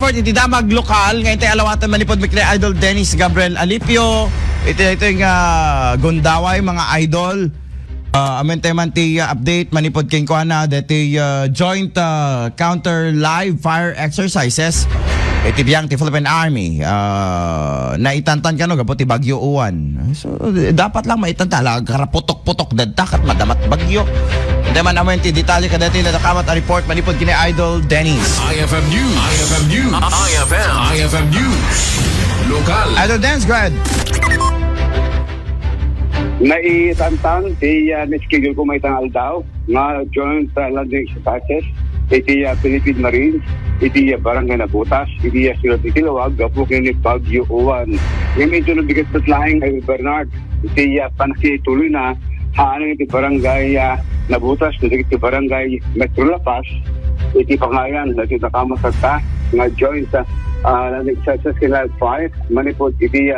report iti damag lokal ngayon tayo alawatan manipod mikre Idol Dennis Gabriel Alipio. Ito yung gundaway mga idol. Amen tayo man ti update manipod king ko na dati joint counter live fire exercises. Iti biyang ti Philippine Army naitantan ka no gapo ti Bagyo Uwan. So dapat lang maitantan lang karaputok-putok dadtakat madamat bagyo. Hindi man naman ti detalye ka dati na nakamat a report manipod kini Idol Dennis. IFM News. IFM News. IFM News. Lokal. Idol Dennis, go ahead. Naitantang ti na-schedule ko may tangal daw nga joint landing exercises iti Philippine Marines iti Barangay Nabutas iti Silot Itilawag gapo kini Bagyo Uwan. Yung ito na bigat patlaing ay Bernard iti panakituloy na haanang iti Barangay Nabutas iti Barangay Metro Lapas iti pangayan na iti nakamasagta nga joint landing exercises kina 5 manipod iti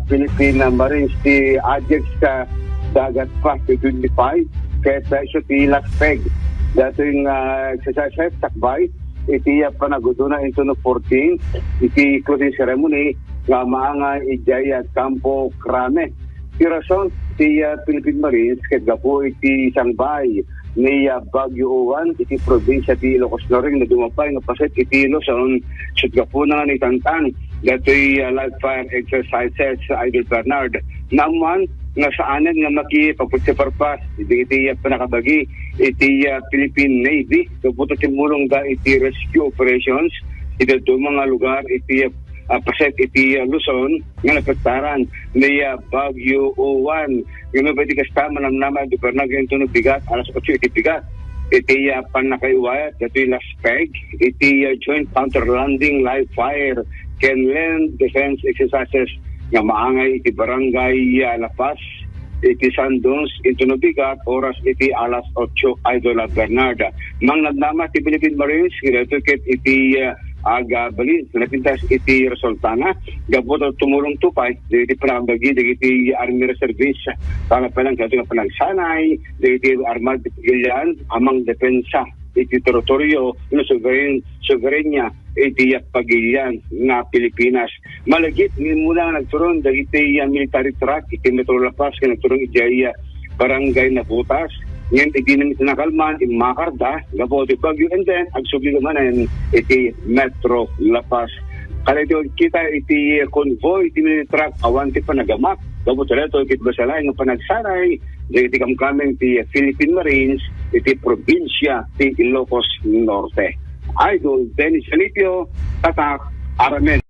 Philippine Marines ti Ajax dagat pa 25 kaya presyo ti Laspeg dato yung exercise takbay iti panaguduna into no 14 iti closing ceremony nga maanga ijay at Campo Crame ti rason ti Philippine Marines ket gapo iti sangbay ni Bagyo Uwan iti probinsya ti Ilocos Norte na dumapay nga paset iti Luzon sud gapo na ni tantan datoy live fire exercises sa Idol Bernard naman nga saanan nga makipagpagsiparpas iti panakabagi iti Philippine Navy kabuto timulong da iti rescue operations iti mga lugar iti paset iti Luzon nga napagtaran ni Bagyo Uwan yung pwede kasta manamnama iti Bernard ganito no bigat alas 8 iti bigat iti panakaiwayat iti Laspeg iti joint counter landing live fire can land defense exercises nga maangay iti Barangay Lapas iti Sandons ito no bigat oras iti alas 8 Idol Bernard mangnadnama ti Philippine Marines kinatuket iti agabalin napintas iti resultana gaboto tumulong tupay iti panambagi iti Army Reservice para palang kato nga panagsanay iti Armad Pigilian amang depensa iti teritoryo no soberenya iti pagilian nga Pilipinas malagit mula nagturon iti military truck iti Metro Lapas kaya nagturon iti Barangay Nabutas ngayon iti namin tinakalman iti Makarda gapo iti Bagyo and then agsubli naman iti Metro Lapas kaya ito kita iti convoy iti military truck awan ti panagamak gapo ito iti basalay nga panagsaray iti kamkaming ti Philippine Marines iti probinsya ti Ilocos Norte. Idol Dennis Alipio, Tatak, Aramen.